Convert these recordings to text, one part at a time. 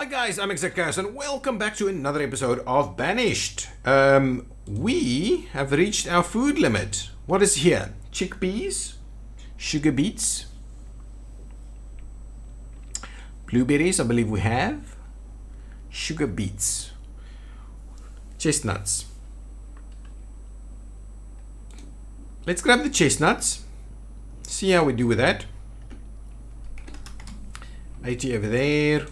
Hi guys, I'm ExactChaos and welcome back to another episode of Banished. We have reached our food limit. What is here? Chickpeas, sugar beets, blueberries, I believe we have, sugar beets, chestnuts. Let's grab the chestnuts, see how we do with that. 80 over there.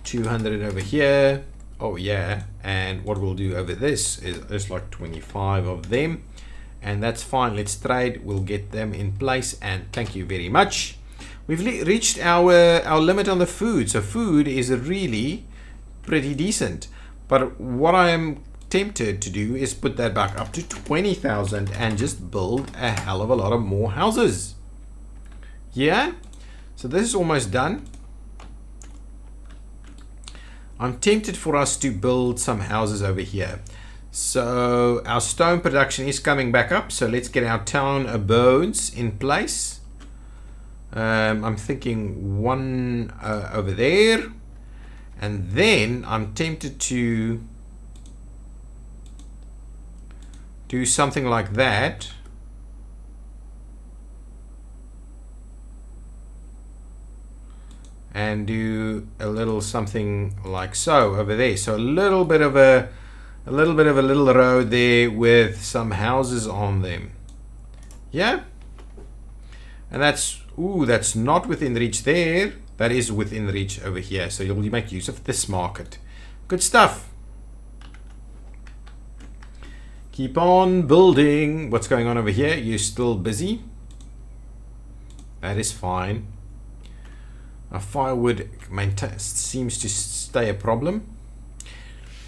200 over here. Oh yeah, and what we'll do over this is just like 25 of them, and that's fine. Let's trade, we'll get them in place, and thank you very much. We've reached our limit on the food, so food is really pretty decent, but what I am tempted to do is put that back up to 20,000 and just build a hell of a lot of more houses. Yeah, so this is almost done. I'm tempted for us to build some houses over here. So our stone production is coming back up. So let's get our town abodes in place. I'm thinking one over there. And then I'm tempted to do something like that. And do a little something like so over there. So a little bit of a little road there with some houses on them. Yeah. And that's not within reach there. That is within reach over here. So you'll make use of this market. Good stuff. Keep on building. What's going on over here? You're still busy. That is fine. Our firewood seems to stay a problem.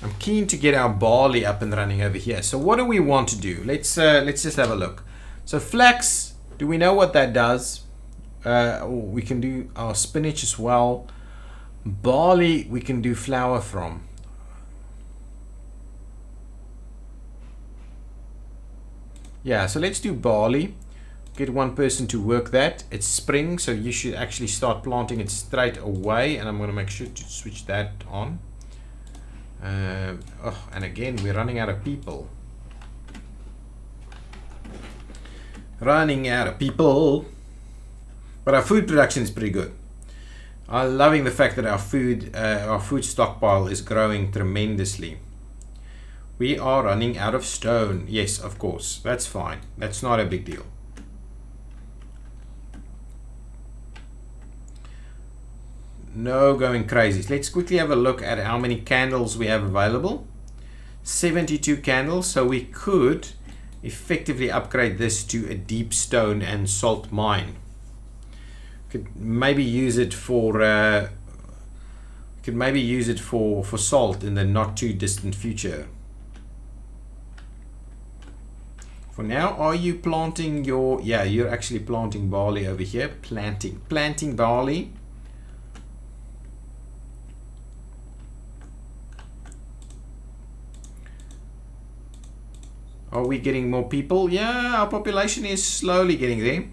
I'm keen to get our barley up and running over here. So what do we want to do? Let's just have a look. So flax, do we know what that does? We can do our spinach as well. Barley, we can do flour from. Yeah, so let's do barley. Get one person to work that. It's spring, so you should actually start planting it straight away, and I'm going to make sure to switch that on. And again, we're running out of people. Running out of people. But our food production is pretty good. I'm loving the fact that our food stockpile is growing tremendously. We are running out of stone. Yes, of course. That's fine. That's not a big deal. No going crazy. Let's quickly have a look at how many candles we have available. 72 candles, so we could effectively upgrade this to a deep stone and salt mine. Could maybe use it for for salt in the not too distant future. For now, are you planting your... Yeah, you're actually planting barley over here. Planting barley. Are we getting more people? Yeah, our population is slowly getting there.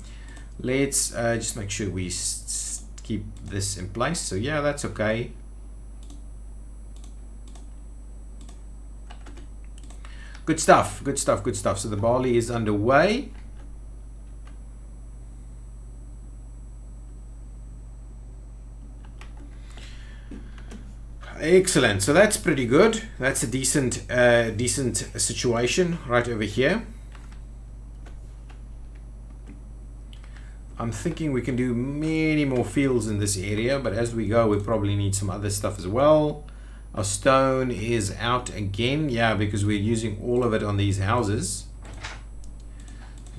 Let's just make sure we keep this in place. So yeah, that's okay. Good stuff, good stuff, good stuff. So the barley is underway. Excellent. So that's pretty good. That's a decent situation right over here. I'm thinking we can do many more fields in this area, but as we go, we probably need some other stuff as well. Our stone is out again. Yeah, because we're using all of it on these houses.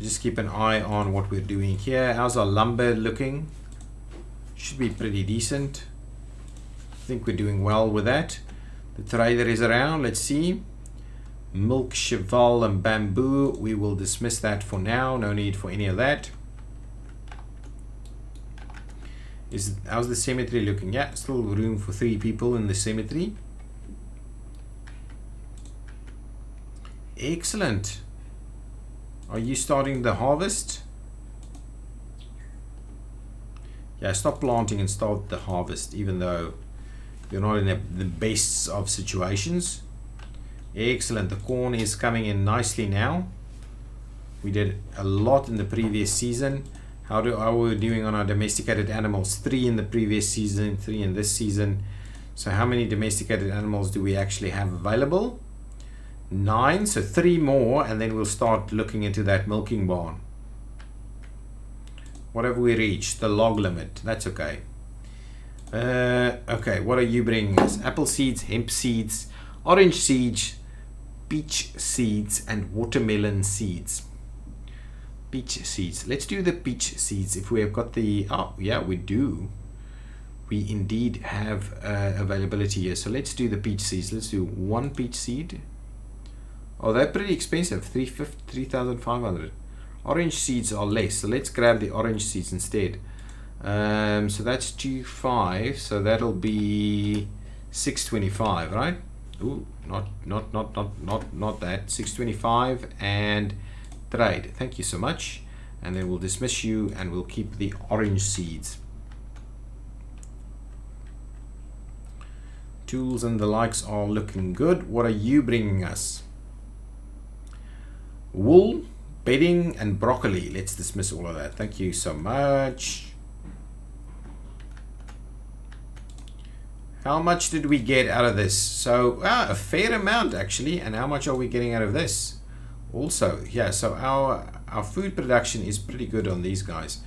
Just keep an eye on what we're doing here. How's our lumber looking? Should be pretty decent. I think we're doing well with that. The trader is around. Let's see. Milk, cheval, and bamboo. We will dismiss that for now. No need for any of that. How's the cemetery looking? Yeah, still room for 3 people in the cemetery. Excellent. Are you starting the harvest? Yeah, stop planting and start the harvest, even though We're not in the best of situations. Excellent. The corn is coming in nicely now. We did a lot in the previous season. How are we doing on our domesticated animals? 3 in the previous season, 3 in this season. So how many domesticated animals do we actually have available? 9, so 3 more, and then we'll start looking into that milking barn. What have we reached? The log limit. That's okay. Okay, what are you bringing us? Apple seeds, hemp seeds, orange seeds, peach seeds, and watermelon seeds. Peach seeds. Let's do the peach seeds. If we have got the... Oh, yeah, we do. We indeed have availability here. So let's do the peach seeds. Let's do 1 peach seed. Oh, they're pretty expensive. 3,500. Orange seeds are less. So let's grab the orange seeds instead. So that's 2.5. So that'll be 625, right? Ooh, not that. 625 and trade. Thank you so much. And then we'll dismiss you and we'll keep the orange seeds. Tools and the likes are looking good. What are you bringing us? Wool, bedding, and broccoli. Let's dismiss all of that. Thank you so much. How much did we get out of this? So a fair amount actually. And how much are we getting out of this? Also, yeah, so our food production is pretty good on these guys.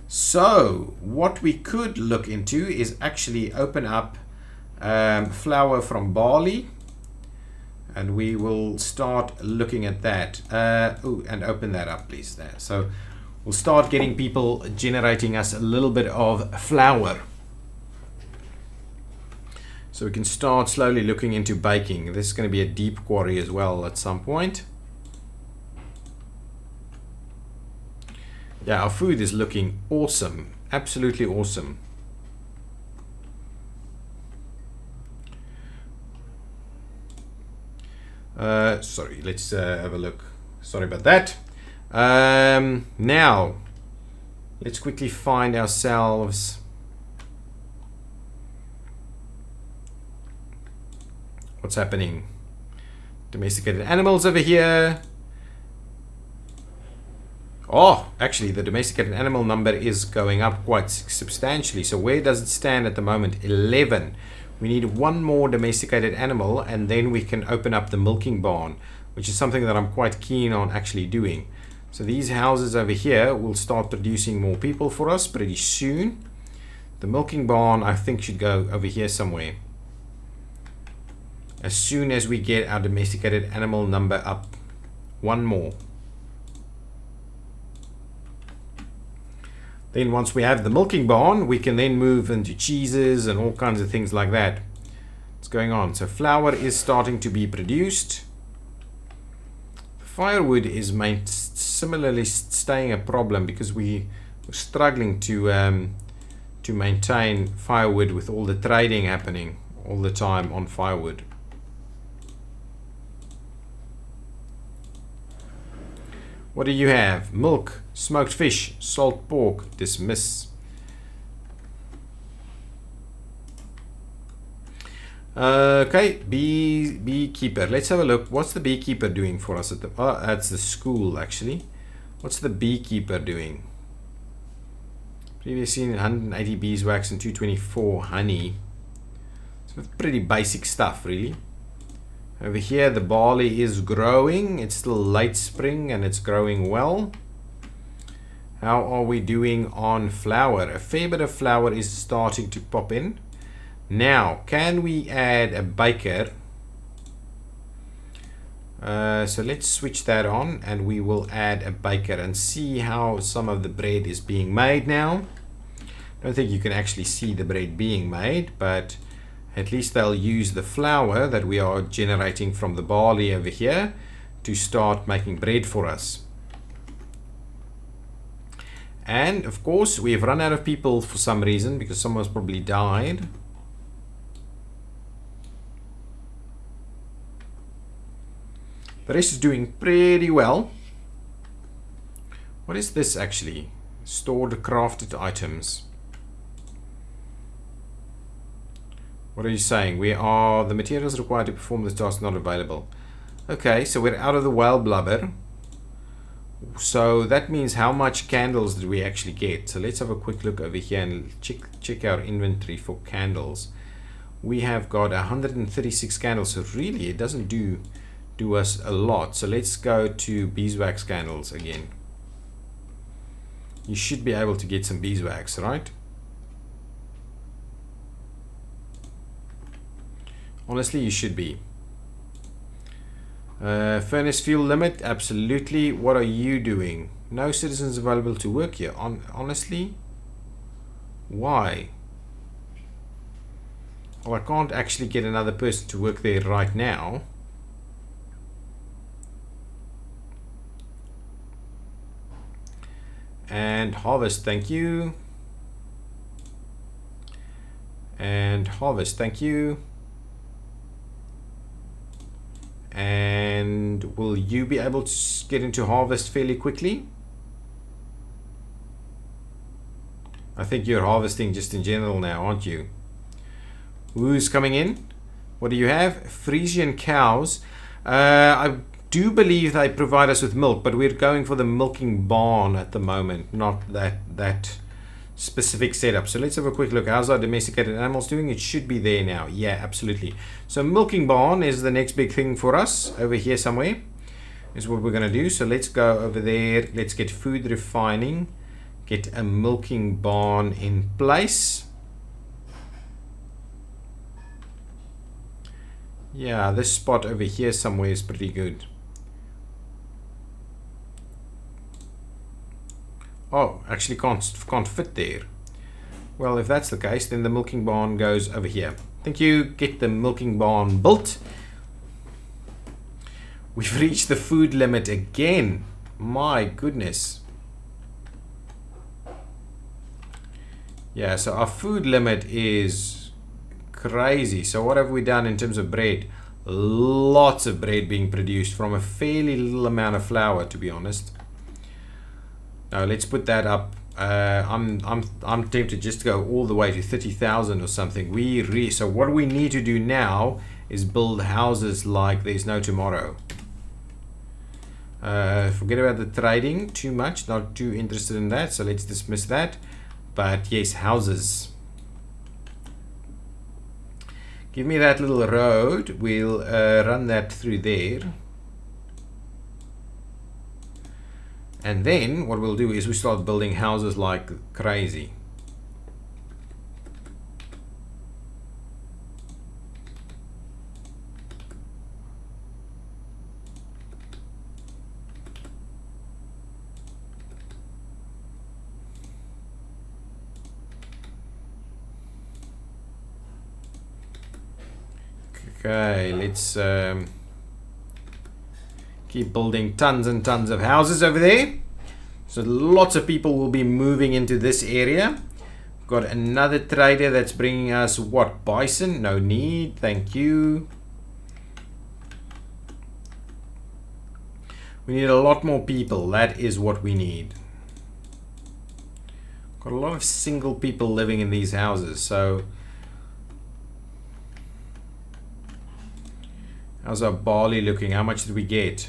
So what we could look into is actually open up flour from barley, and we will start looking at that. And open that up, please. There. So we'll start getting people generating us a little bit of flour. So we can start slowly looking into baking. This is going to be a deep quarry as well at some point. Yeah, our food is looking awesome. Absolutely awesome. Sorry, let's have a look. Sorry about that. Now, let's quickly find ourselves what's happening. Domesticated animals over here. Oh, actually, the domesticated animal number is going up quite substantially. So where does it stand at the moment? 11. We need 1 more domesticated animal, and then we can open up the milking barn, which is something that I'm quite keen on actually doing. So these houses over here will start producing more people for us pretty soon. The milking barn, I think, should go over here somewhere. As soon as we get our domesticated animal number up. 1 more. Then once we have the milking barn, we can then move into cheeses and all kinds of things like that. What's going on? So flour is starting to be produced. Firewood is similarly staying a problem because we're struggling to maintain firewood with all the trading happening all the time on firewood. What do you have? Milk, smoked fish, salt pork, dismiss. Okay, beekeeper. Let's have a look. What's the beekeeper doing for us at the... Oh, that's the school actually. What's the beekeeper doing? Previously 180 beeswax and 224 honey. So pretty basic stuff really. Over here the barley is growing. It's still late spring and it's growing well. How are we doing on flour? A fair bit of flour is starting to pop in. Now, can we add a baker? So let's switch that on and we will add a baker and see how some of the bread is being made now. I don't think you can actually see the bread being made, but at least they'll use the flour that we are generating from the barley over here to start making bread for us. And of course we have run out of people for some reason because someone's probably died. The rest is doing pretty well. What is this actually? Stored crafted items. What are you saying? We are the materials required to perform this task not available. Okay, so we're out of the whale blubber. So that means how much candles did we actually get? So let's have a quick look over here and check our inventory for candles. We have got 136 candles, so really it doesn't do us a lot. So let's go to beeswax candles again. You should be able to get some beeswax, right? Honestly, you should be. Furnace fuel limit, absolutely. What are you doing? No citizens available to work here. Honestly, why? Well, I can't actually get another person to work there right now. And harvest, thank you. And harvest, thank you. And will you be able to get into harvest fairly quickly? I think you're harvesting just in general now, aren't you? Who's coming in? What do you have? Frisian cows. I do believe they provide us with milk, but we're going for the milking barn at the moment, not that specific setup. So let's have a quick look. How's our domesticated animals doing? It should be there now. Yeah, absolutely. So milking barn is the next big thing for us over here somewhere is what we're going to do. So let's go over there. Let's get food refining, get a milking barn in place. Yeah, this spot over here somewhere is pretty good. Oh, actually can't fit there. Well, if that's the case, then the milking barn goes over here. Thank you. Get the milking barn built. We've reached the food limit again. My goodness. Yeah, so our food limit is crazy. So what have we done in terms of bread? Lots of bread being produced from a fairly little amount of flour, to be honest. Now let's put that up. I'm tempted just to go all the way to 30,000 or something. So what we need to do now is build houses like there's no tomorrow. Forget about the trading too much. Not too interested in that. So let's dismiss that. But yes, houses. Give me that little road. We'll run that through there. And then what we'll do is we start building houses like crazy. Okay, let's keep building tons and tons of houses over there. So lots of people will be moving into this area. Got another trader that's bringing us what? Bison? No need. Thank you. We need a lot more people. That is what we need. Got a lot of single people living in these houses. So how's our barley looking? How much did we get?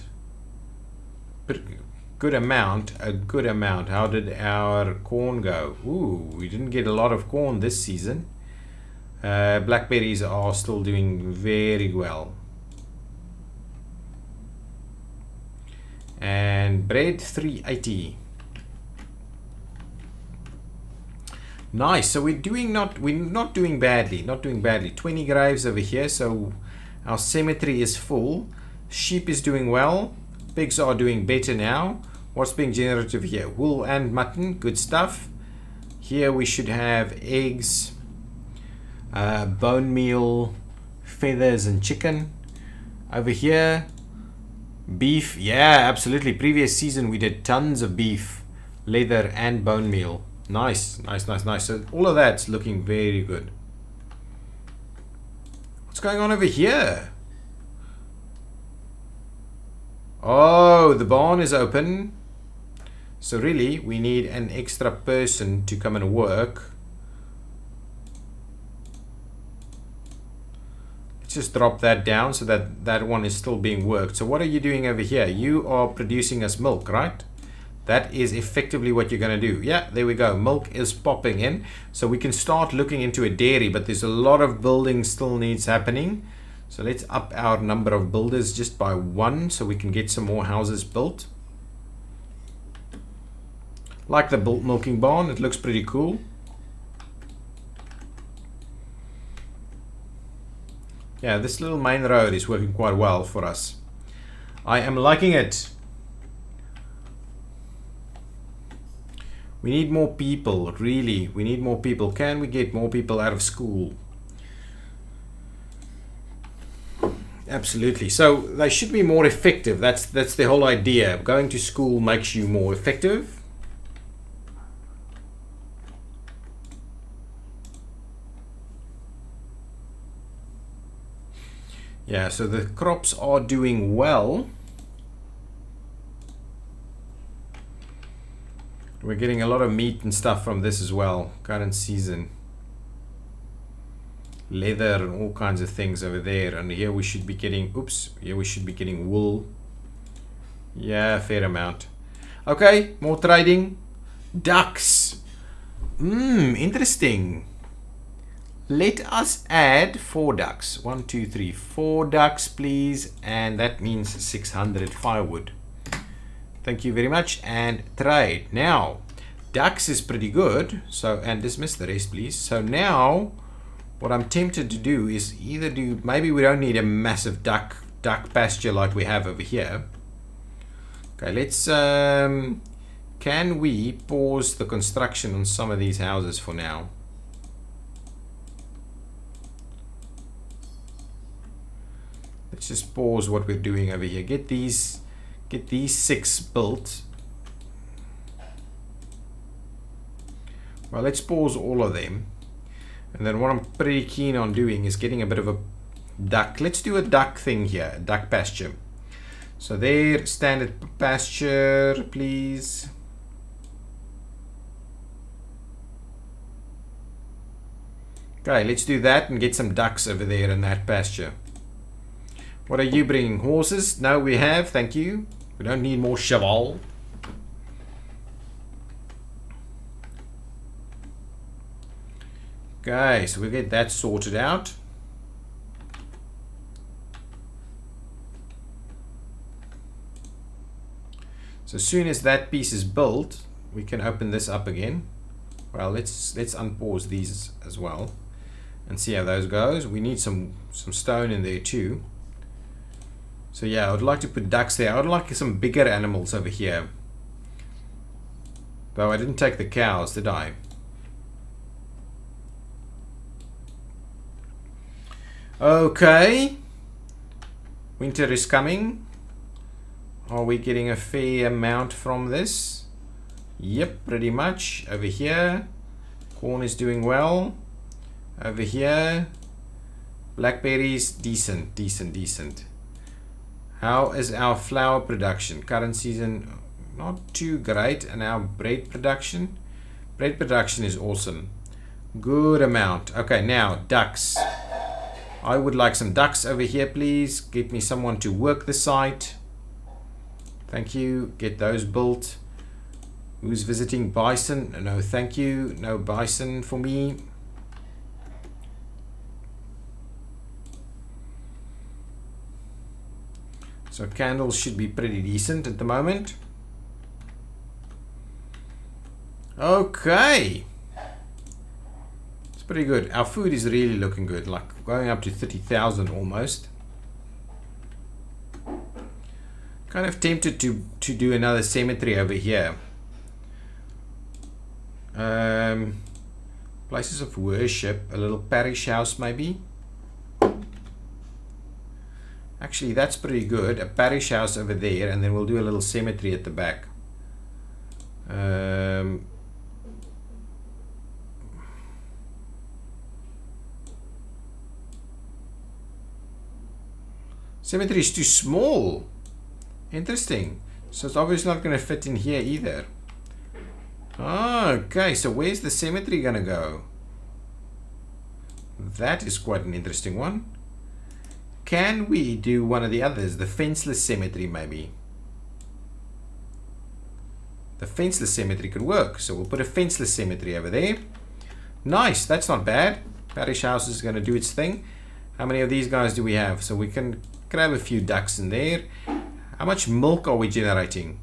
Good amount, a good amount. How did our corn go? Ooh, we didn't get a lot of corn this season. Blackberries are still doing very well. And bread 380. Nice. So we're not doing badly. 20 graves over here. So our cemetery is full. Sheep is doing well. Pigs are doing better now. What's being generated here? Wool and mutton. Good stuff. Here we should have eggs, bone meal, feathers, and chicken. Over here, beef. Yeah, absolutely. Previous season we did tons of beef, leather, and bone meal. Nice. So all of that's looking very good. What's going on over here? Oh, the barn is open. So really, we need an extra person to come and work. just drop that down so that that one is still being worked. So what are you doing over here? You are producing us milk, right? That is effectively what you're going to do. Yeah, there we go. Milk is popping in. So we can start looking into a dairy, but there's a lot of building still needs happening. So let's up our number of builders just by 1 so we can get some more houses built. Like the milking barn, it looks pretty cool. Yeah, this little main road is working quite well for us. I am liking it. We need more people, really. We need more people. Can we get more people out of school? Absolutely. So they should be more effective. That's the whole idea. Going to school makes you more effective. Yeah, so the crops are doing well. We're getting a lot of meat and stuff from this as well. Current season. Leather and all kinds of things over there. And here we should be getting, oops, here we should be getting wool. Yeah, fair amount. Okay, more trading. Ducks. Interesting. Let us add 4 ducks. 1, 2, 3, 4 ducks, please. And that means 600 firewood. Thank you very much. And trade. Now, ducks is pretty good. So, and dismiss the rest, please. So now, what I'm tempted to do is either do, maybe we don't need a massive duck pasture like we have over here. Okay, let's, can we pause the construction on some of these houses for now? Let's just pause what we're doing over here. Get these 6 built. Well, let's pause all of them. And then what I'm pretty keen on doing is getting a bit of a duck. Let's do a duck thing here, a duck pasture. So there, standard pasture, please. Okay, let's do that and get some ducks over there in that pasture. What are you bringing? Horses? No, we have. Thank you. We don't need more cheval. Okay, so we get that sorted out. So as soon as that piece is built, we can open this up again. Well, let's unpause these as well and see how those goes. We need some stone in there too. So yeah, I would like to put ducks there. I would like some bigger animals over here. Though I didn't take the cows, did I? Okay. Winter is coming. Are we getting a fair amount from this? Yep, pretty much. Over here, corn is doing well. Over here, blackberries, decent. How is our flour production? Current season, not too great. And our bread production? Bread production is awesome. Good amount. Okay, now ducks. I would like some ducks over here, please. Get me someone to work the site. Thank you. Get those built. Who's visiting? Bison? No, thank you. No bison for me. So candles should be pretty decent at the moment. Okay. It's pretty good. Our food is really looking good, like going up to 30,000 almost. Kind of tempted to do another cemetery over here. Places of worship, a little parish house maybe. Actually, that's pretty good. A parish house over there, and then we'll do a little cemetery at the back. Cemetery is too small. Interesting. So it's obviously not going to fit in here either. Okay, so where's the cemetery going to go? That is quite an interesting one. can we do one of the others? The fenceless cemetery, maybe. The fenceless cemetery could work. So we'll put a fenceless cemetery over there. Nice, that's not bad. Parish house is going to do its thing. How many of these guys do we have? So we can grab a few ducks in there. How much milk are we generating?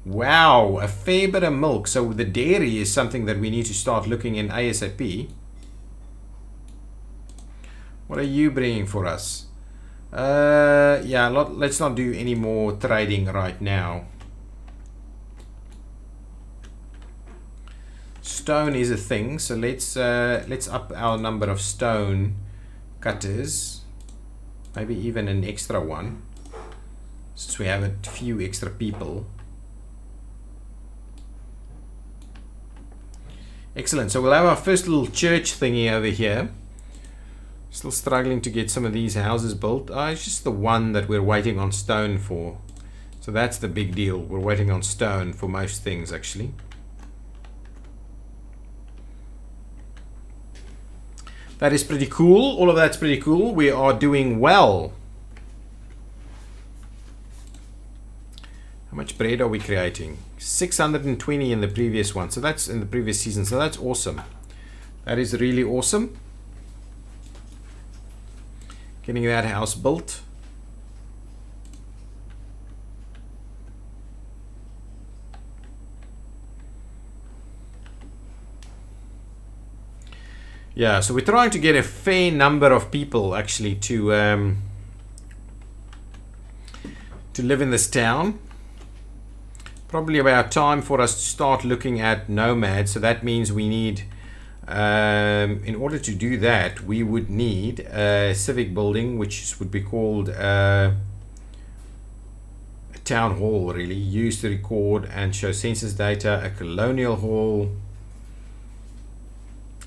Wow, a fair bit of milk. So the dairy is something that we need to start looking in ASAP. What are you bringing for us? Yeah, let's not do any more trading right now. Stone is a thing, so let's up our number of stone cutters. Maybe even an extra one, since we have a few extra people. Excellent. So we'll have our first little church thingy over here. Still struggling to get some of these houses built. It's just the one that we're waiting on stone for. So that's the big deal. We're waiting on stone for most things, actually. That is pretty cool. All of that's pretty cool. We are doing well. How much bread are we creating? 620 in the previous one. So that's in the previous season. So that's awesome. That is really awesome. Getting that house built. Yeah, so we're trying to get a fair number of people actually to live in this town. Probably about time for us to start looking at nomads. So that means we need, in order to do that, we would need a civic building, which would be called a town hall, really, used to record and show census data, a colonial hall,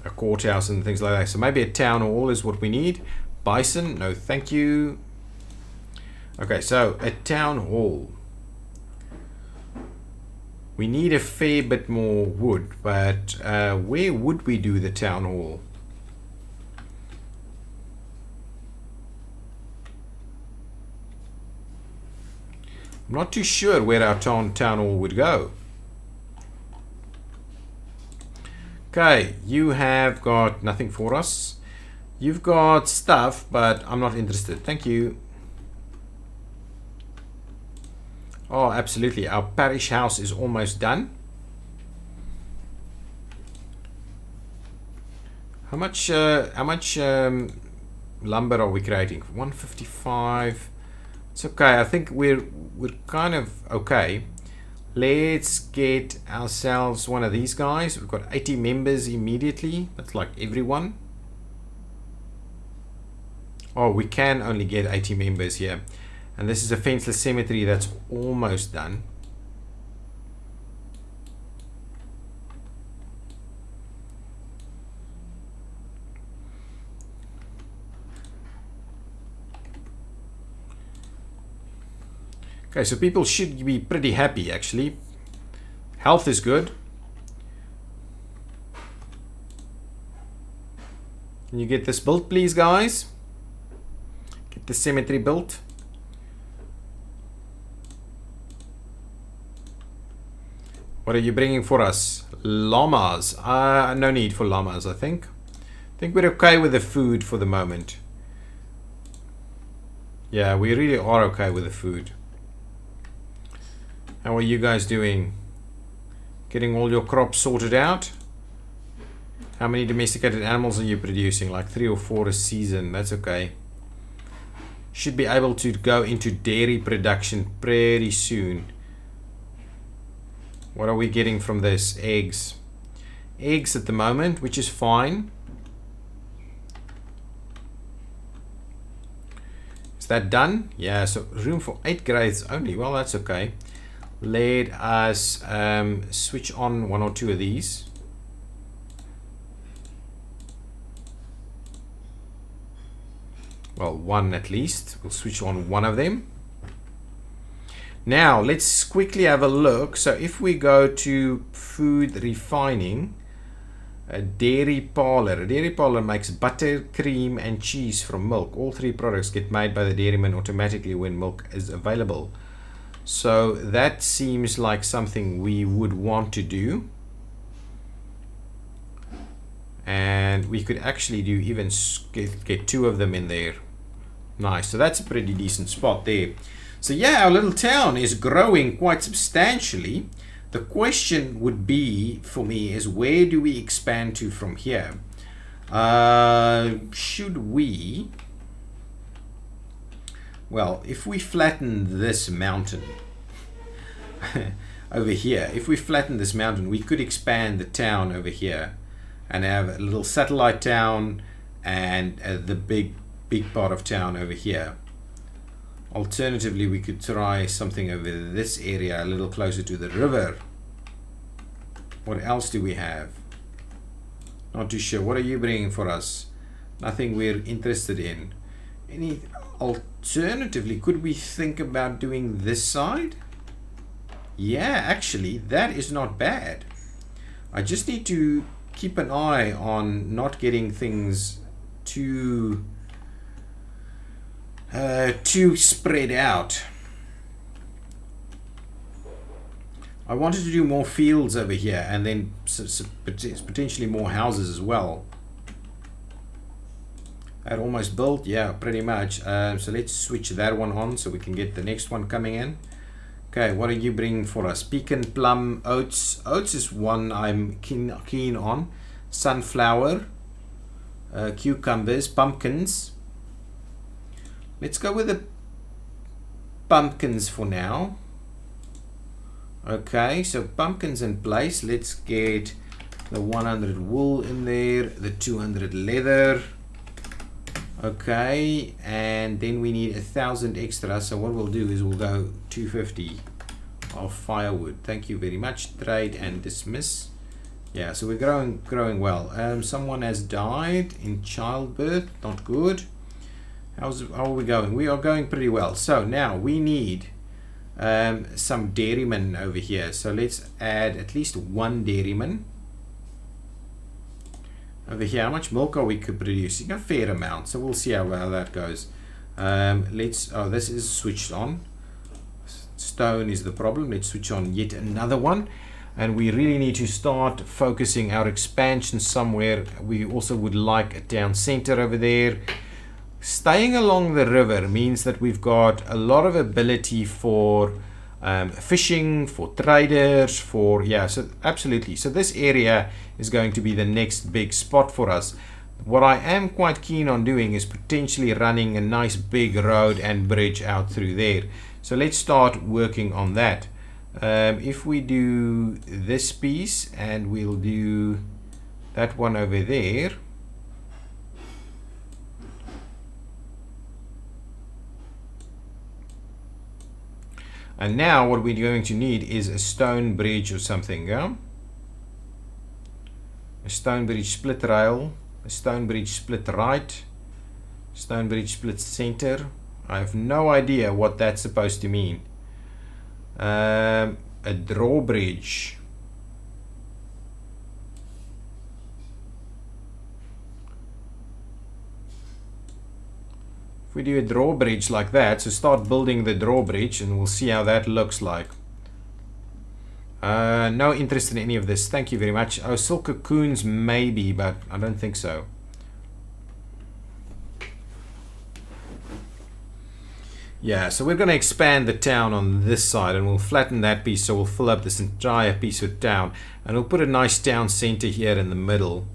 a courthouse and things like that. So maybe a town hall is what we need. Bison, no thank you. Okay, so a town hall. We need a fair bit more wood, but where would we do the town hall? I'm not too sure where our town hall would go. Okay, you have got nothing for us. You've got stuff, but I'm not interested. Thank you. Oh, absolutely. Our parish house is almost done. How much lumber are we creating? 155. It's okay. I think we're kind of okay. Let's get ourselves one of these guys. We've got 80 members immediately. That's like everyone. Oh, we can only get 80 members here. And this is a fenceless cemetery that's almost done. Okay, so people should be pretty happy actually. Health is good. Can you get this built, please, guys? Get the cemetery built. What are you bringing for us? Llamas. No need for llamas, I think. I think we're okay with the food for the moment. Yeah, we really are okay with the food. How are you guys doing? Getting all your crops sorted out? How many domesticated animals are you producing? Like 3 or 4 a season. That's okay. Should be able to go into dairy production pretty soon. What are we getting from this? Eggs. Eggs at the moment, which is fine. Is that done? Yeah, so room for 8 grades only. Well, that's okay. Let us switch on 1 or 2 of these. Well, 1 at least. We'll switch on 1 of them. Now, let's quickly have a look. So if we go to food refining, A dairy parlor. A dairy parlor makes butter, cream, and cheese from milk. All three products get made by the dairyman automatically when milk is available. So that seems like something we would want to do. And we could actually do even get 2 of them in there. Nice. So that's a pretty decent spot there. So yeah, our little town is growing quite substantially. The question would be for me is, where do we expand to from here? Should we? Well, if we flatten this mountain over here, if we flatten this mountain, we could expand the town over here and have a little satellite town and the big part of town over here. Alternatively, we could try something over this area a little closer to the river. What else do we have? Not too sure. What are you bringing for us? Nothing we're interested in. Any alternatively, could we think about doing this side? Yeah, actually, that is not bad. I just need to keep an eye on not getting things too spread out. I wanted to do more fields over here and then potentially more houses as well. That almost built, yeah, pretty much. So let's switch that one on so we can get the next one coming in. Okay, what are you bringing for us? Pecan, plum, oats. Oats is one I'm keen on. Sunflower, cucumbers, pumpkins. Let's go with the pumpkins for now. Okay, so pumpkins in place. Let's get the 100 wool in there, the 200 leather. Okay, and then we need 1,000 extra. So what we'll do is we'll go 250 of firewood. Thank you very much. Trade and dismiss. Yeah, so we're growing well. Someone has died in childbirth. Not good. How are we going? We are going pretty well. So now we need some dairymen over here. So let's add at least 1 dairyman over here. How much milk are we producing? A fair amount. So we'll see how that goes. This is switched on. Stone is the problem. Let's switch on yet another one. And we really need to start focusing our expansion somewhere. We also would like a town center over there. Staying along the river means that we've got a lot of ability for fishing, for traders, so absolutely. So this area is going to be the next big spot for us. What I am quite keen on doing is potentially running a nice big road and bridge out through there. So let's start working on that. If we do this piece and we'll do that one over there. And now what we're going to need is a stone bridge or something. Yeah? A stone bridge split rail, a stone bridge split right, stone bridge split center. I have no idea what that's supposed to mean. A drawbridge. We do a drawbridge like that, so start building the drawbridge and we'll see how that looks like. No interest in any of this, thank you very much. Oh, silk cocoons maybe, but I don't think so. Yeah, so we're going to expand the town on this side and we'll flatten that piece, so we'll fill up this entire piece of town and we'll put a nice town center here in the middle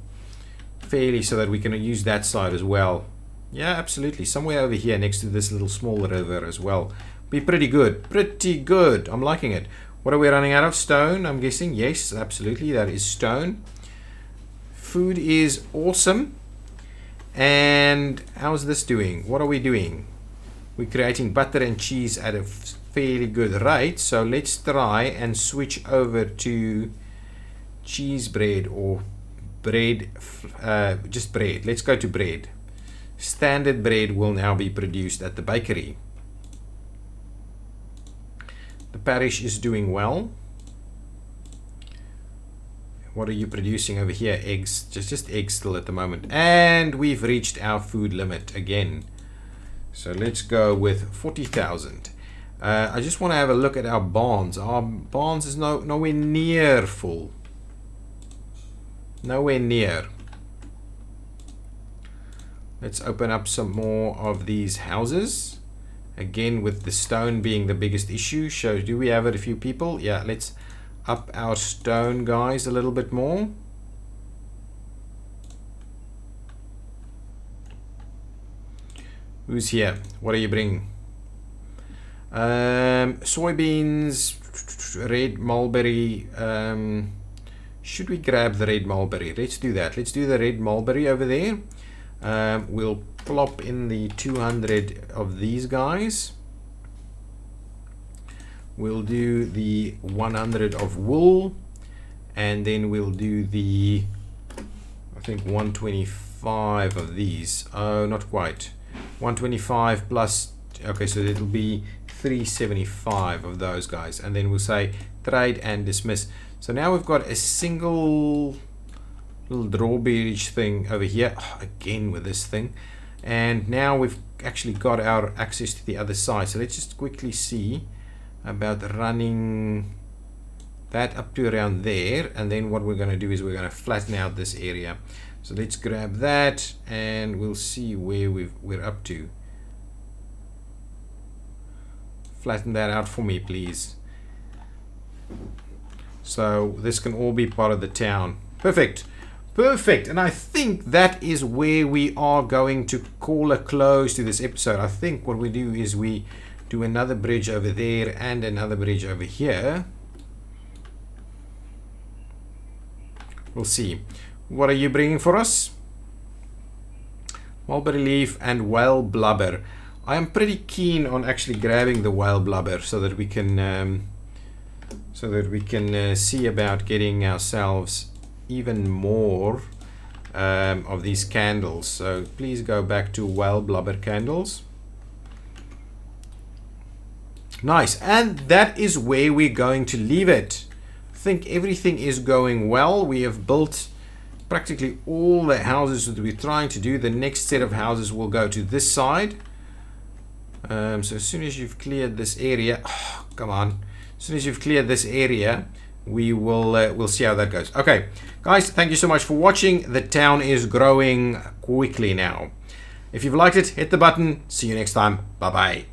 fairly so that we can use that side as well. Yeah, absolutely. Somewhere over here next to this little small river as well. Be pretty good. Pretty good. I'm liking it. What are we running out of? Stone, I'm guessing. Yes, absolutely. That is stone. Food is awesome. And how's this doing? What are we doing? We're creating butter and cheese at a fairly good rate. So let's try and switch over to cheese bread or bread. Just bread. Let's go to bread. Standard bread will now be produced at the bakery. The parish is doing well. what are you producing over here? Eggs, just eggs still at the moment. And we've reached our food limit again. So let's go with 40,000. I just want to have a look at our barns. Our barns is nowhere near full. Nowhere near. Let's open up some more of these houses. Again, with the stone being the biggest issue. So do we have it a few people? Yeah, let's up our stone guys a little bit more. Who's here? What are you bringing? Soybeans, red mulberry. Should we grab the red mulberry? Let's do that. Let's do the red mulberry over there. We'll plop in the 200 of these guys. We'll do the 100 of wool, and then we'll do the, I think, 125 of these. Oh, not quite. 125 plus, okay, so it'll be 375 of those guys, and then we'll say trade and dismiss. So now we've got a single little drawbridge thing over here, again with this thing, and now we've actually got our access to the other side. So let's just quickly see about running that up to around there, and then what we're going to do is we're going to flatten out this area. So let's grab that and we'll see where we're up to. Flatten that out for me, please. So this can all be part of the town. Perfect. Perfect. And I think that is where we are going to call a close to this episode. I think what we do is we do another bridge over there and another bridge over here. We'll see. What are you bringing for us? Mulberry leaf and whale blubber. I am pretty keen on actually grabbing the whale blubber so that we can see about getting ourselves even more of these candles. So please go back to whale blubber candles. Nice. And that is where we're going to leave it. I think everything is going well. We have built practically all the houses that we're trying to do. The next set of houses will go to this side. So as soon as you've cleared this area, come on. As soon as you've cleared this area, we will we'll see how that goes. Okay, guys, thank you so much for watching. The town is growing quickly now. If you've liked it, hit the button. See you next time. Bye bye.